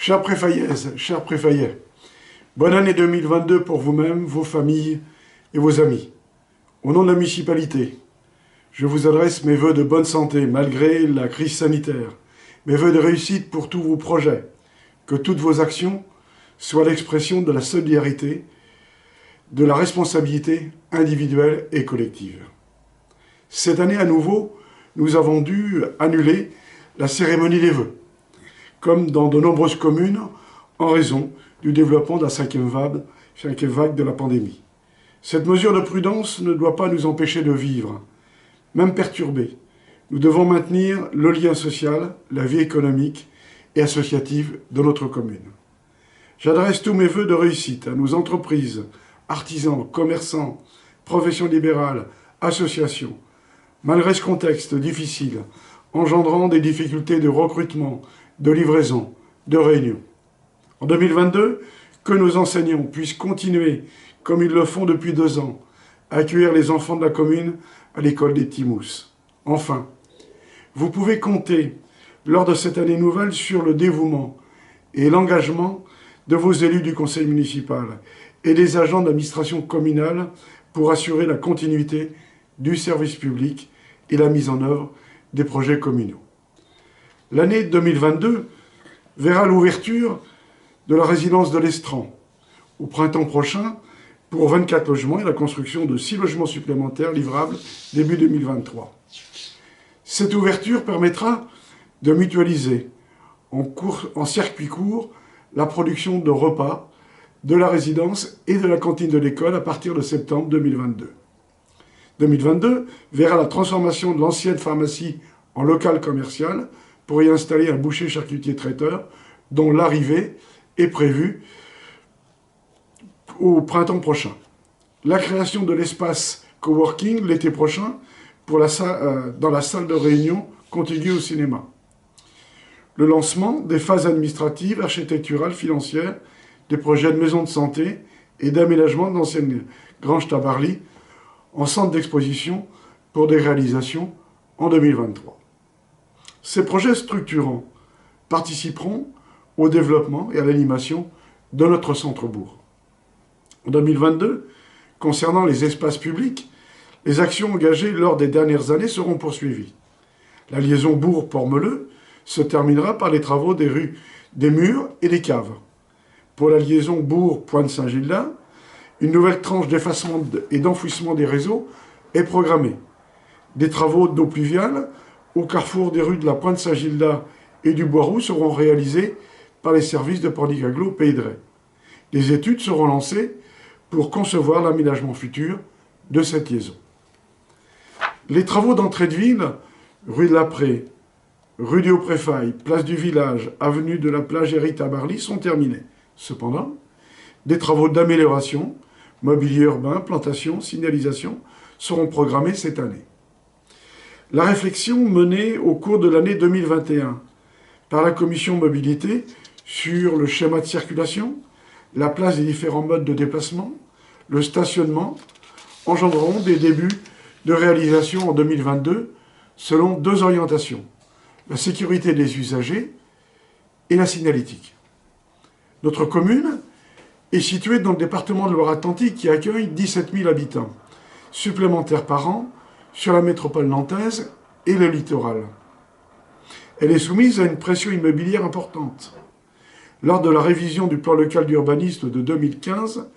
Chers Préfayaises, chers Préfayais, bonne année 2022 pour vous-même, vos familles et vos amis. Au nom de la municipalité, je vous adresse mes vœux de bonne santé malgré la crise sanitaire, mes vœux de réussite pour tous vos projets, que toutes vos actions soient l'expression de la solidarité, de la responsabilité individuelle et collective. Cette année à nouveau, nous avons dû annuler la cérémonie des vœux, comme dans de nombreuses communes, en raison du développement de la cinquième vague de la pandémie. Cette mesure de prudence ne doit pas nous empêcher de vivre, même perturbés. Nous devons maintenir le lien social, la vie économique et associative de notre commune. J'adresse tous mes vœux de réussite à nos entreprises, artisans, commerçants, professions libérales, associations, malgré ce contexte difficile, engendrant des difficultés de recrutement, de livraison, de réunion. En 2022, que nos enseignants puissent continuer, comme ils le font depuis 2 ans, à accueillir les enfants de la commune à l'école des Petits Mousses. Enfin, vous pouvez compter, lors de cette année nouvelle, sur le dévouement et l'engagement de vos élus du conseil municipal et des agents d'administration communale pour assurer la continuité du service public et la mise en œuvre des projets communaux. L'année 2022 verra l'ouverture de la résidence de l'Estran au printemps prochain pour 24 logements et la construction de 6 logements supplémentaires livrables début 2023. Cette ouverture permettra de mutualiser en circuit court la production de repas de la résidence et de la cantine de l'école à partir de septembre 2022. 2022 verra la transformation de l'ancienne pharmacie en local commercial pour y installer un boucher charcutier traiteur dont l'arrivée est prévue au printemps prochain. La création de l'espace coworking l'été prochain dans la salle de réunion contiguë au cinéma. Le lancement des phases administratives, architecturales, financières, des projets de maisons de santé et d'aménagement d'anciennes granges Tabarly en centre d'exposition pour des réalisations en 2023. Ces projets structurants participeront au développement et à l'animation de notre centre-bourg. En 2022, concernant les espaces publics, les actions engagées lors des dernières années seront poursuivies. La liaison Bourg-Port-Meleux se terminera par les travaux des rues des Murs et des Caves. Pour la liaison Bourg-Pointe-Saint-Gildas, une nouvelle tranche d'effacement et d'enfouissement des réseaux est programmée. Des travaux d'eau pluviale au carrefour des rues de la Pointe-Saint-Gildas et du Bois-Roux seront réalisés par les services de Pornicaglo Pays de Retz. Des études seront lancées pour concevoir l'aménagement futur de cette liaison. Les travaux d'entrée de ville, rue de la Prée, rue du Haut-Préfaille, place du Village, avenue de la Plagerie Tabarly sont terminés. Cependant, des travaux d'amélioration, mobilier urbain, plantation, signalisation, seront programmés cette année. La réflexion menée au cours de l'année 2021 par la commission mobilité sur le schéma de circulation, la place des différents modes de déplacement, le stationnement, engendreront des débuts de réalisation en 2022 selon 2 orientations, la sécurité des usagers et la signalétique. Notre commune est située dans le département de Loire-Atlantique qui accueille 17 000 habitants supplémentaires par an sur la métropole nantaise et le littoral. Elle est soumise à une pression immobilière importante. Lors de la révision du plan local d'urbanisme de 2015,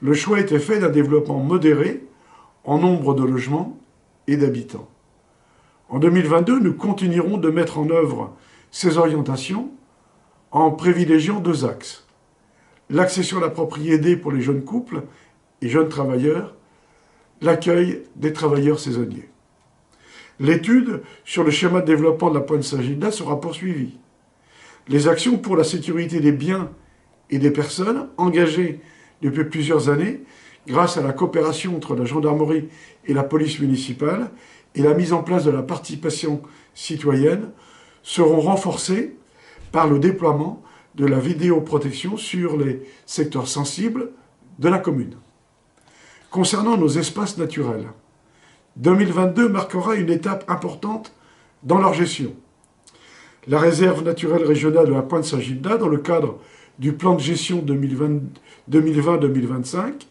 le choix était fait d'un développement modéré en nombre de logements et d'habitants. En 2022, nous continuerons de mettre en œuvre ces orientations en privilégiant 2 axes. L'accession à la propriété pour les jeunes couples et jeunes travailleurs, l'accueil des travailleurs saisonniers. L'étude sur le schéma de développement de la Pointe-Saint-Gildas sera poursuivie. Les actions pour la sécurité des biens et des personnes engagées depuis plusieurs années grâce à la coopération entre la gendarmerie et la police municipale et la mise en place de la participation citoyenne seront renforcées par le déploiement de la vidéoprotection sur les secteurs sensibles de la commune. Concernant nos espaces naturels, 2022 marquera une étape importante dans leur gestion. La réserve naturelle régionale de la Pointe Saint-Gildas, dans le cadre du plan de gestion 2020-2025,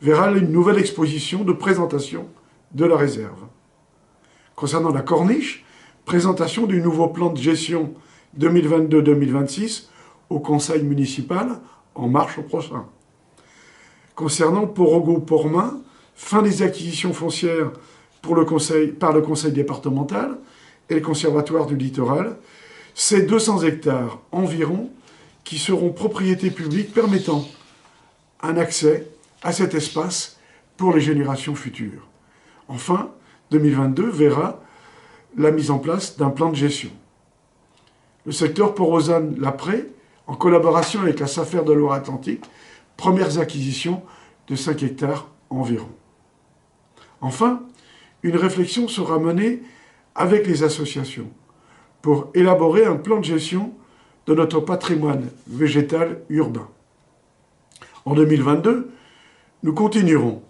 verra une nouvelle exposition de présentation de la réserve. Concernant la Corniche, présentation du nouveau plan de gestion 2022-2026 au conseil municipal en mars prochain. Concernant Porogo-Pormin, fin des acquisitions foncières par le conseil départemental et le conservatoire du littoral, c'est 200 hectares environ qui seront propriété publique permettant un accès à cet espace pour les générations futures. Enfin, 2022 verra la mise en place d'un plan de gestion. Le secteur Port-Ozanne-Laprée, en collaboration avec la SAFER de Loire-Atlantique, premières acquisitions de 5 hectares environ. Enfin, une réflexion sera menée avec les associations pour élaborer un plan de gestion de notre patrimoine végétal urbain. En 2022, nous continuerons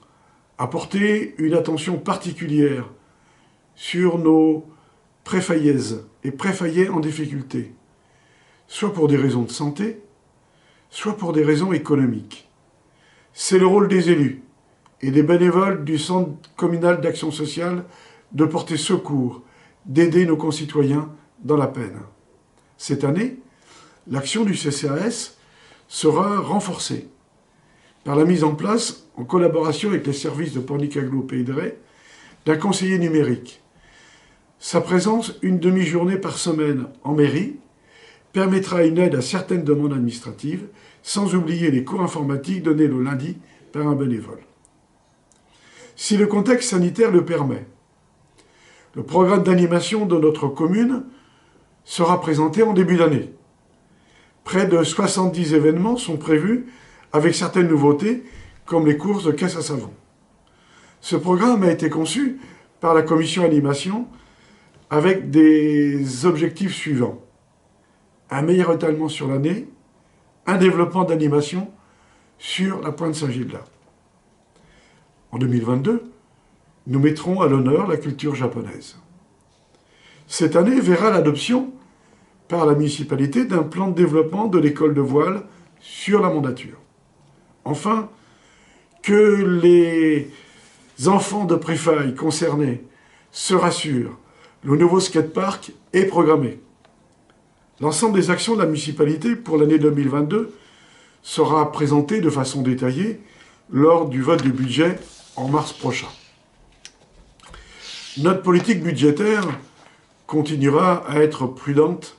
à porter une attention particulière sur nos préfaillaises et préfaillais en difficulté, soit pour des raisons de santé, soit pour des raisons économiques. C'est le rôle des élus et des bénévoles du Centre communal d'action sociale de porter secours, d'aider nos concitoyens dans la peine. Cette année, l'action du CCAS sera renforcée par la mise en place, en collaboration avec les services de Pornicaglo-Pays de Ré, d'un conseiller numérique. Sa présence, une demi-journée par semaine en mairie, permettra une aide à certaines demandes administratives, sans oublier les cours informatiques donnés le lundi par un bénévole. Si le contexte sanitaire le permet, le programme d'animation de notre commune sera présenté en début d'année. Près de 70 événements sont prévus avec certaines nouveautés, comme les courses de caisse à savon. Ce programme a été conçu par la commission animation avec des objectifs suivants. Un meilleur étalement sur l'année, un développement d'animation sur la Pointe Saint-Gildas. En 2022, nous mettrons à l'honneur la culture japonaise. Cette année verra l'adoption par la municipalité d'un plan de développement de l'école de voile sur la mandature. Enfin, que les enfants de Préfaille concernés se rassurent, le nouveau skatepark est programmé. L'ensemble des actions de la municipalité pour l'année 2022 sera présenté de façon détaillée lors du vote du budget en mars prochain. Notre politique budgétaire continuera à être prudente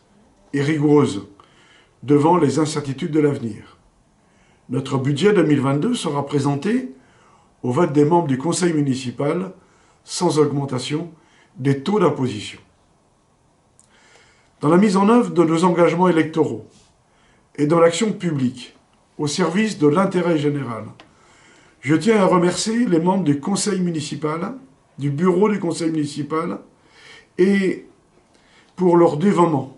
et rigoureuse devant les incertitudes de l'avenir. Notre budget 2022 sera présenté au vote des membres du conseil municipal sans augmentation des taux d'imposition. Dans la mise en œuvre de nos engagements électoraux et dans l'action publique au service de l'intérêt général, je tiens à remercier les membres du conseil municipal, du bureau du conseil municipal, et pour leur dévouement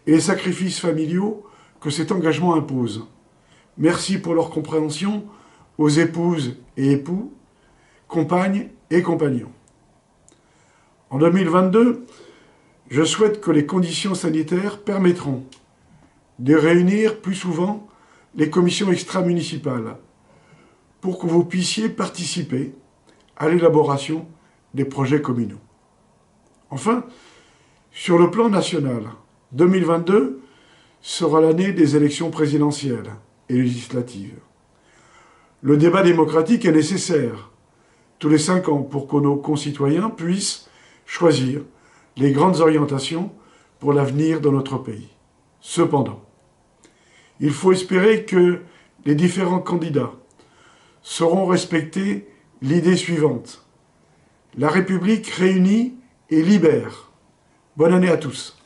et les sacrifices familiaux que cet engagement impose. Merci pour leur compréhension aux épouses et époux, compagnes et compagnons. En 2022, je souhaite que les conditions sanitaires permettront de réunir plus souvent les commissions extra-municipales pour que vous puissiez participer à l'élaboration des projets communaux. Enfin, sur le plan national, 2022 sera l'année des élections présidentielles et législatives. Le débat démocratique est nécessaire tous les 5 ans pour que nos concitoyens puissent choisir les grandes orientations pour l'avenir de notre pays. Cependant, il faut espérer que les différents candidats sauront respecter l'idée suivante. La République réunit et libère. Bonne année à tous.